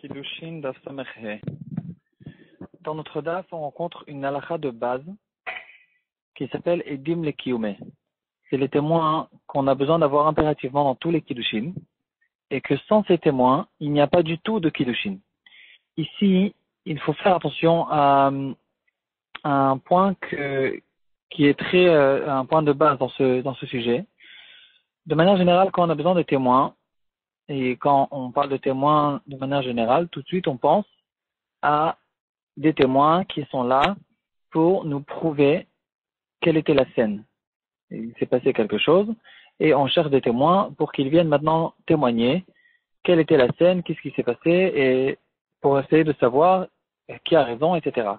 Kiddushin Daf Samech He. Dans notre Daf, on rencontre une halakha de base qui s'appelle Edim le Kiyume. C'est les témoins qu'on a besoin d'avoir impérativement dans tous les Kiddushin, et que sans ces témoins, il n'y a pas du tout de Kiddushin. Ici, il faut faire attention à un point qui est un point de base dans ce sujet. De manière générale, quand on a besoin de témoins, et quand on parle de témoins de manière générale, tout de suite on pense à des témoins qui sont là pour nous prouver quelle était la scène. Il s'est passé quelque chose et on cherche des témoins pour qu'ils viennent maintenant témoigner quelle était la scène, qu'est-ce qui s'est passé et pour essayer de savoir qui a raison, etc.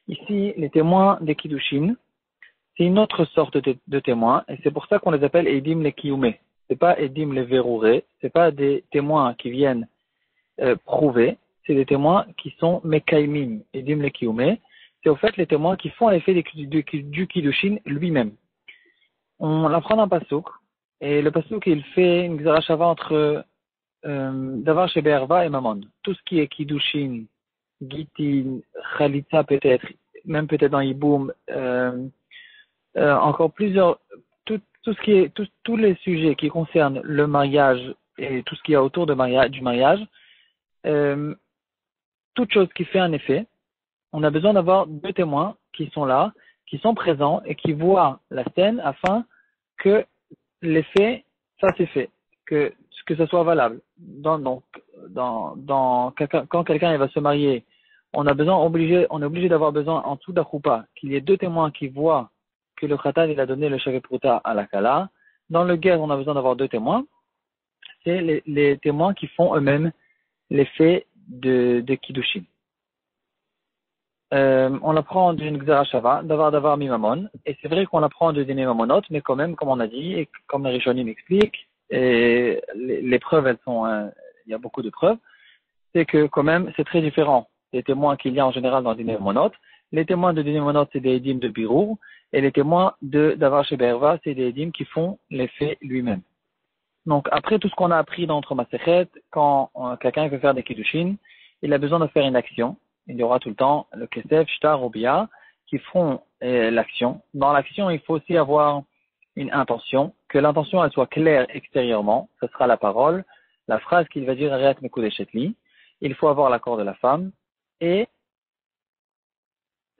Ici, les témoins des Kiddushin, c'est une autre sorte de témoins et c'est pour ça qu'on les appelle Edim le Kiyume. C'est pas Edim le Verrouré, c'est pas des témoins qui viennent prouver, c'est des témoins qui sont Mekaimim, Edim le Kiyume. C'est au fait les témoins qui font l'effet du Kiddushin lui-même. On l'apprend d'un pasouk, et le pasouk il fait une xerashava entre Davar Sheberva et Mamon. Tout ce qui est Kiddushin, Gitin, Khalitza peut-être, même peut-être dans Yiboum, encore plusieurs, tout ce qui est, tous les sujets qui concernent le mariage et tout ce qu'il y a autour du mariage, toute chose qui fait un effet, on a besoin d'avoir deux témoins qui sont là, qui sont présents et qui voient la scène afin que l'effet, ça c'est fait, que ça soit valable. Quand quelqu'un va se marier, on est obligé d'avoir besoin en dessous d'Achoupa qu'il y ait deux témoins qui voient que le Khatan il a donné le Shavet Pruta à la Kala. Dans le guerre, on a besoin d'avoir deux témoins. C'est les témoins qui font eux-mêmes l'effet de Kiddushin. On apprend d'une Xerashava, d'avoir Mimamon, et c'est vrai qu'on apprend de Dine Mamonot, mais quand même, comme on a dit, et comme les Rishonim expliquent, et les preuves, il y a beaucoup de preuves, c'est que quand même, c'est très différent des témoins qu'il y a en général dans Dine Mamonot. Les témoins de Dine Mamonot, c'est des Edim de Birour, et les témoins d'Avar Sheberva, c'est des Edim qui font l'effet lui-même. Donc, après tout ce qu'on a appris dans notre Masechet, quand quelqu'un veut faire des Kiddushin, il a besoin de faire une action. Il y aura tout le temps le Kesef, Shtar, Obia, qui feront l'action. Dans l'action, il faut aussi avoir une intention, que l'intention elle soit claire extérieurement, ce sera la parole, la phrase qu'il va dire Ariat Mekudeshetli. Il faut avoir l'accord de la femme, et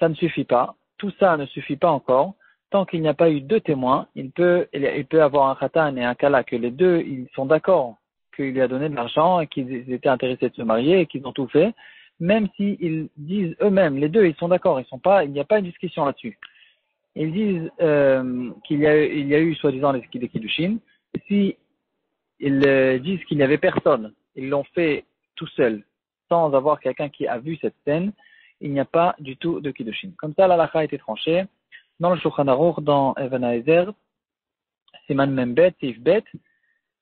ça ne suffit pas. Tout ça ne suffit pas encore. Tant qu'il n'y a pas eu deux témoins, il peut avoir un khatan et un kala que les deux, ils sont d'accord qu'il lui a donné de l'argent et qu'ils étaient intéressés de se marier et qu'ils ont tout fait. Même s'ils disent eux-mêmes, les deux, ils sont d'accord, il n'y a pas une discussion là-dessus. Ils disent il y a eu soi-disant les Kiddushin. Si ils disent qu'il n'y avait personne, ils l'ont fait tout seul, sans avoir quelqu'un qui a vu cette scène, il n'y a pas du tout de Kiddushin. Comme ça, l'halakha a été tranchée. Dans le Shulchan Aruch, dans Even Haezer, Siman Membet, Sif Bet,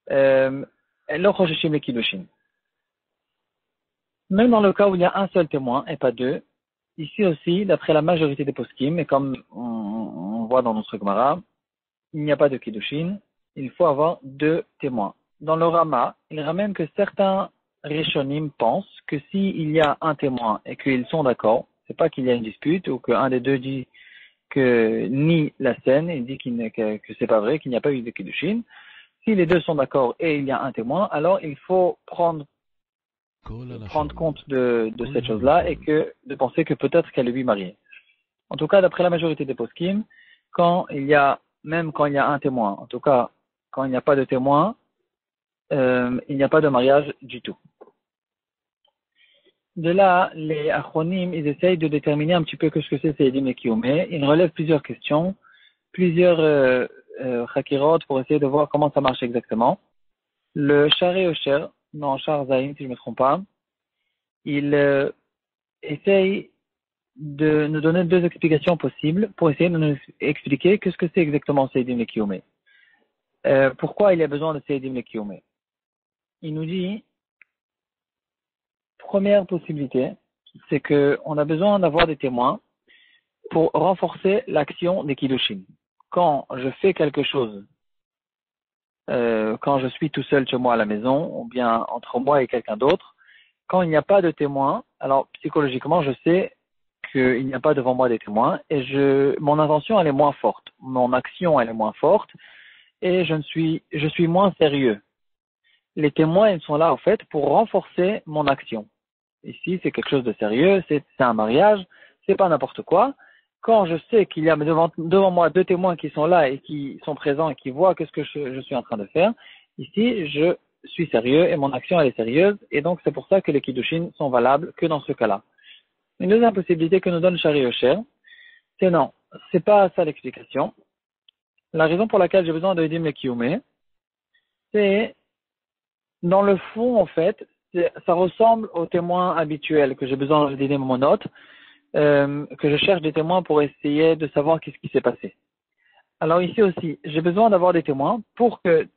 Lo Chosheshim le Kiddushin. Même dans le cas où il y a un seul témoin et pas deux, ici aussi, d'après la majorité des poskim, et comme on voit dans notre Gemara, il n'y a pas de Kiddushin, il faut avoir deux témoins. Dans le Rama, il ramène que certains Rishonim pensent que s'il y a un témoin et qu'ils sont d'accord, c'est pas qu'il y a une dispute ou qu'un des deux dit que nie la scène et dit que c'est pas vrai, qu'il n'y a pas eu de Kiddushin. Si les deux sont d'accord et il y a un témoin, alors il faut prendre compte de cette chose-là et de penser que peut-être qu'elle est lui mariée. En tout cas, d'après la majorité des poskim, quand il y a un témoin, en tout cas, quand il n'y a pas de témoin, il n'y a pas de mariage du tout. De là, les achronim, ils essayent de déterminer un petit peu ce que c'est Edim et Kiyume. Ils relèvent plusieurs questions, plusieurs chakirot pour essayer de voir comment ça marche exactement. Le Shari Osher, dans Shar Zayin, si je ne me trompe pas, il essaye de nous donner deux explications possibles pour essayer de nous expliquer ce que c'est exactement Seidim et Kiyume. Pourquoi il y a besoin de Seidim et Kiyume? Il nous dit, première possibilité, c'est qu'on a besoin d'avoir des témoins pour renforcer l'action des Kiddushin. Quand je fais quelque chose, quand je suis tout seul chez moi à la maison, ou bien entre moi et quelqu'un d'autre, quand il n'y a pas de témoin, alors psychologiquement, je sais qu'il n'y a pas devant moi des témoins et mon intention, elle est moins forte. Mon action, elle est moins forte et je suis moins sérieux. Les témoins, ils sont là, en fait, pour renforcer mon action. Ici, c'est quelque chose de sérieux, c'est un mariage, c'est pas n'importe quoi. Quand je sais qu'il y a devant moi deux témoins qui sont là et qui sont présents et qui voient qu'est-ce que je suis en train de faire, ici, je suis sérieux et mon action, elle est sérieuse. Et donc, c'est pour ça que les kiddushin sont valables que dans ce cas-là. Une deuxième possibilité que nous donne Shari Osher, c'est non, c'est pas ça l'explication. La raison pour laquelle j'ai besoin de Edim le Kiyumé, c'est, dans le fond, en fait, ça ressemble aux témoins habituels que j'ai besoin d'aider mon note, que je cherche des témoins pour essayer de savoir qu'est-ce qui s'est passé. Alors ici aussi, j'ai besoin d'avoir des témoins pour que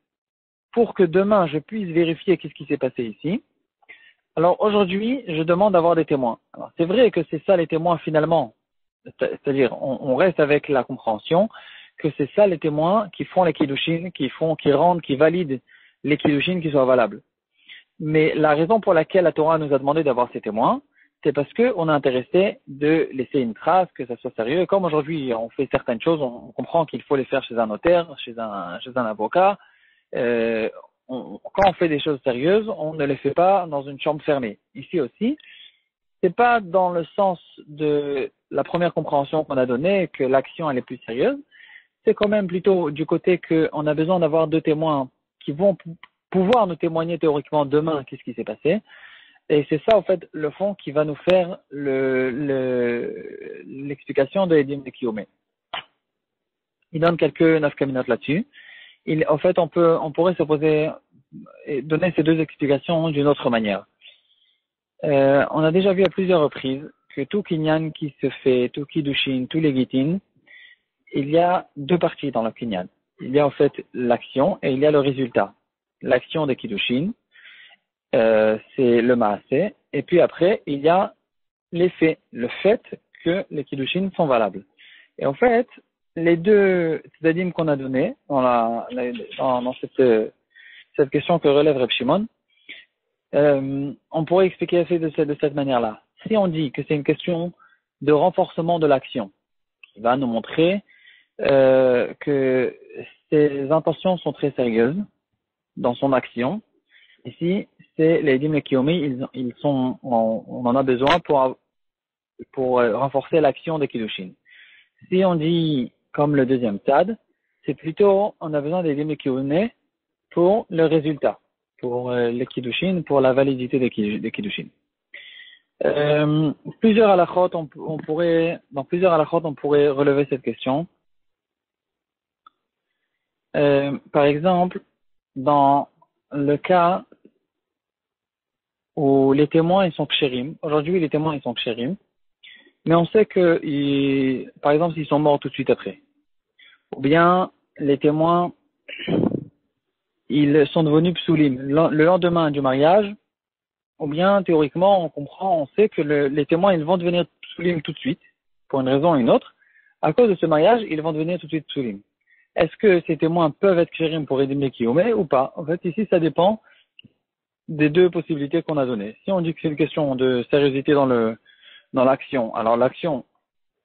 demain je puisse vérifier qu'est-ce qui s'est passé ici. Alors aujourd'hui, je demande d'avoir des témoins. Alors c'est vrai que c'est ça les témoins finalement, c'est-à-dire on reste avec la compréhension que c'est ça les témoins qui font les kiddushin, qui rendent, qui valident les kiddushin qui soient valables. Mais la raison pour laquelle la Torah nous a demandé d'avoir ces témoins, c'est parce qu'on est intéressé de laisser une trace, que ça soit sérieux. Comme aujourd'hui, on fait certaines choses, on comprend qu'il faut les faire chez un notaire, chez un avocat. Quand on fait des choses sérieuses, on ne les fait pas dans une chambre fermée. Ici aussi, c'est pas dans le sens de la première compréhension qu'on a donnée que l'action elle est plus sérieuse. C'est quand même plutôt du côté qu'on a besoin d'avoir deux témoins qui vont pouvoir nous témoigner théoriquement demain qu'est-ce qui s'est passé. Et c'est ça, en fait, le fond qui va nous faire l'explication de Edim de Kiyomé. Il donne quelques nafkaminot là-dessus. En fait, on pourrait se poser et donner ces deux explications d'une autre manière. On a déjà vu à plusieurs reprises que tout kinyan qui se fait, tout kiddushin, tout les gitin, il y a deux parties dans le kinyan. Il y a en fait l'action et il y a le résultat. L'action des kiddushin, c'est le maasé, et puis après, il y a l'effet, le fait que les kiddushin sont valables. Et en fait, les deux tzedadim qu'on a donnés dans cette question que relève Reb Shimon, on pourrait expliquer de cette manière-là. Si on dit que c'est une question de renforcement de l'action, qui va nous montrer que ses intentions sont très sérieuses dans son action, ici, c'est les Edim et Kiyomi, on en a besoin pour renforcer l'action des Kiddushin. Si on dit, comme le deuxième stade, c'est plutôt, on a besoin des Edim et Kiyomi pour le résultat, pour les Kiddushin, pour la validité des Kiddushin. Dans plusieurs halakhot, on pourrait relever cette question. Par exemple, dans le cas où les témoins ils sont kshérim. Aujourd'hui, les témoins ils sont kshérim, mais on sait que, par exemple, s'ils sont morts tout de suite après, ou bien les témoins ils sont devenus psoulim le lendemain du mariage, ou bien théoriquement on sait que les témoins ils vont devenir psoulim tout de suite pour une raison ou une autre. À cause de ce mariage, ils vont devenir tout de suite psoulim. Est-ce que ces témoins peuvent être kshérim pour Edim le Kiyomé ou pas? En fait, ici, ça dépend des deux possibilités qu'on a données. Si on dit que c'est une question de sérieuseté dans l'action, alors l'action,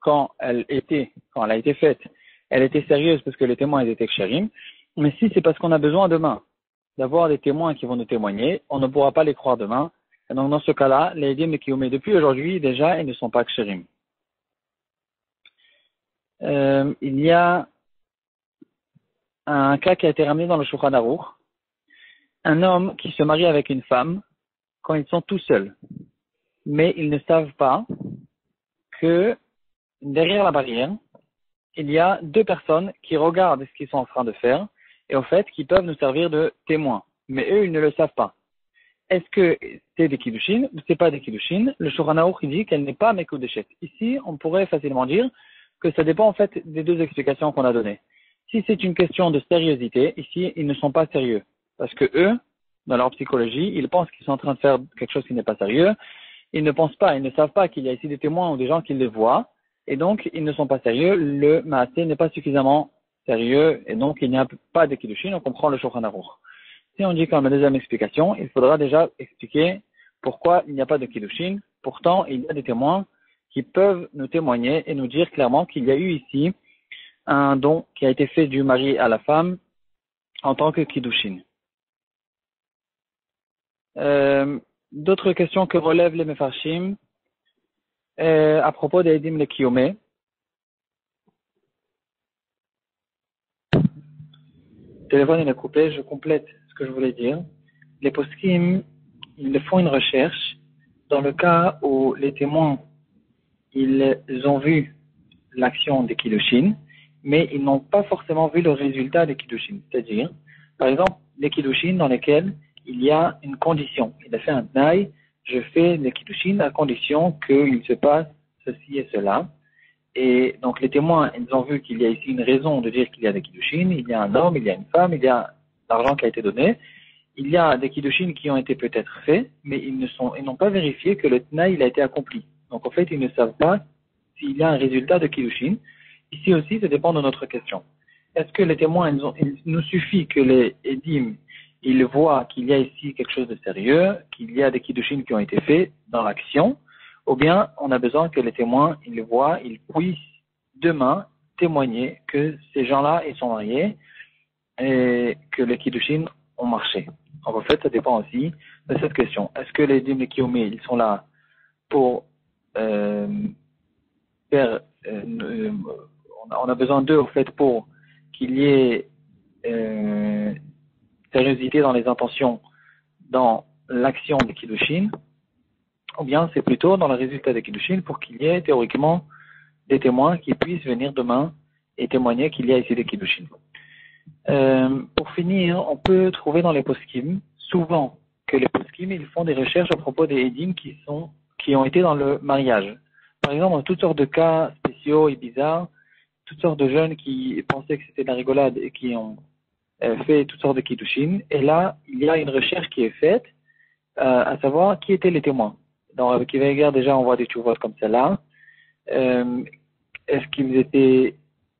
quand elle a été faite, elle était sérieuse parce que les témoins ils étaient kshérim. Mais si c'est parce qu'on a besoin demain d'avoir des témoins qui vont nous témoigner, on ne pourra pas les croire demain. Et donc, dans ce cas-là, les Edim et Kiyomé, depuis aujourd'hui, déjà, ils ne sont pas kshérim. Il y a un cas qui a été ramené dans le Shulchan Aruch. Un homme qui se marie avec une femme quand ils sont tout seuls. Mais ils ne savent pas que derrière la barrière, il y a deux personnes qui regardent ce qu'ils sont en train de faire et au fait qui peuvent nous servir de témoins. Mais eux, ils ne le savent pas. Est-ce que c'est des kiddushin ou c'est pas des kiddushin? Le Shulchan Aruch dit qu'elle n'est pas mekudeshet. Ici, on pourrait facilement dire que ça dépend en fait des deux explications qu'on a données. Si c'est une question de sérieuxité, ici, ils ne sont pas sérieux. Parce que eux, dans leur psychologie, ils pensent qu'ils sont en train de faire quelque chose qui n'est pas sérieux. Ils ne pensent pas, ils ne savent pas qu'il y a ici des témoins ou des gens qui les voient. Et donc, ils ne sont pas sérieux. Le maasé n'est pas suffisamment sérieux. Et donc, il n'y a pas de kiddushin. On comprend le Shulchan Aruch. Si on dit comme la deuxième explication, il faudra déjà expliquer pourquoi il n'y a pas de Kiddushin. Pourtant, il y a des témoins qui peuvent nous témoigner et nous dire clairement qu'il y a eu ici un don qui a été fait du mari à la femme en tant que Kiddushin. D'autres questions que relèvent les Mefarshim à propos des Edim le Kiyomé. Le téléphone il est coupé, je complète ce que je voulais dire. Les poskim, ils font une recherche dans le cas où les témoins ils ont vu l'action des Kiddushin, mais ils n'ont pas forcément vu le résultat des Kiddushin. C'est-à-dire, par exemple, les Kiddushin dans lesquels il y a une condition. Il a fait un tnaï, je fais les Kiddushin à condition qu'il se passe ceci et cela. Et donc les témoins, ils ont vu qu'il y a ici une raison de dire qu'il y a des Kiddushin, il y a un homme, il y a une femme, il y a l'argent qui a été donné. Il y a des Kiddushin qui ont été peut-être faits, mais ils n'ont pas vérifié que le tnaï il a été accompli. Donc en fait, ils ne savent pas s'il y a un résultat de Kiddushin. Ici aussi, ça dépend de notre question. Est-ce que les témoins, il nous suffit que les Edim, ils voient qu'il y a ici quelque chose de sérieux, qu'il y a des Kiddushin qui ont été faits dans l'action, ou bien on a besoin que les témoins, ils voient, ils puissent demain témoigner que ces gens-là, ils sont mariés et que les Kiddushin ont marché. Donc en fait, ça dépend aussi de cette question. Est-ce que les Edim et Kiyomé, ils sont là pour faire, on a besoin d'eux au fait pour qu'il y ait sérieuxité dans les intentions, dans l'action des Kiddushin, ou bien c'est plutôt dans le résultat des Kiddushin pour qu'il y ait théoriquement des témoins qui puissent venir demain et témoigner qu'il y a ici des Kiddushin. Pour finir, on peut trouver dans les poskim souvent que les poskim ils font des recherches à propos des Edim qui ont été dans le mariage. Par exemple, dans toutes sortes de cas spéciaux et bizarres, toutes sortes de jeunes qui pensaient que c'était de la rigolade et qui ont fait toutes sortes de Kiddushin. Et là, il y a une recherche qui est faite, à savoir qui étaient les témoins. Dans avec Kiveger, déjà, on voit des tchouvot comme celle-là. Est-ce qu'ils étaient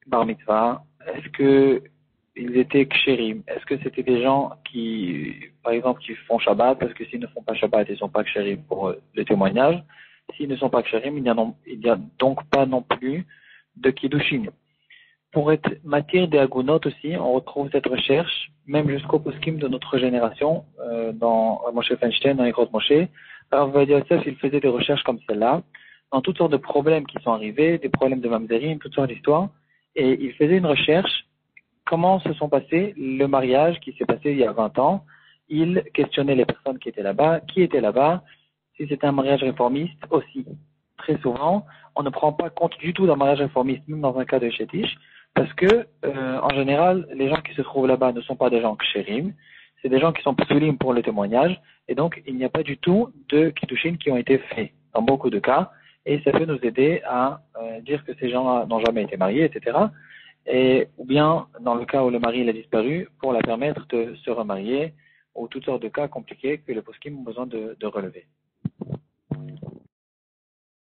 bar mitzvah? Est-ce qu'ils étaient kshérim? Est-ce que c'était des gens qui, par exemple, qui font Shabbat? Parce que s'ils ne font pas Shabbat, ils ne sont pas kshérim pour le témoignage. S'ils ne sont pas kshérim, il n'y a donc pas non plus de Kiddushin. Pour être matière des agunot aussi, on retrouve cette recherche, même jusqu'au poskim de notre génération, dans Moshe Feinstein, dans les Grottes Moshe. Alors, Vadia Yosef, il faisait des recherches comme celle-là, dans toutes sortes de problèmes qui sont arrivés, des problèmes de mamzerim, toutes sortes d'histoires, et il faisait une recherche, comment se sont passés le mariage qui s'est passé il y a 20 ans. Il questionnait les personnes qui étaient là-bas, qui étaient là-bas, si c'était un mariage réformiste aussi. Très souvent, on ne prend pas compte du tout d'un mariage réformiste, même dans un cas de chétiche, parce que, en général, les gens qui se trouvent là-bas ne sont pas des gens kshérim, c'est des gens qui sont psulim pour le témoignage, et donc il n'y a pas du tout de kiddushin qui ont été faits, dans beaucoup de cas, et ça peut nous aider à dire que ces gens-là n'ont jamais été mariés, etc., ou bien, dans le cas où le mari il a disparu, pour la permettre de se remarier, ou toutes sortes de cas compliqués que les poskim ont besoin de relever.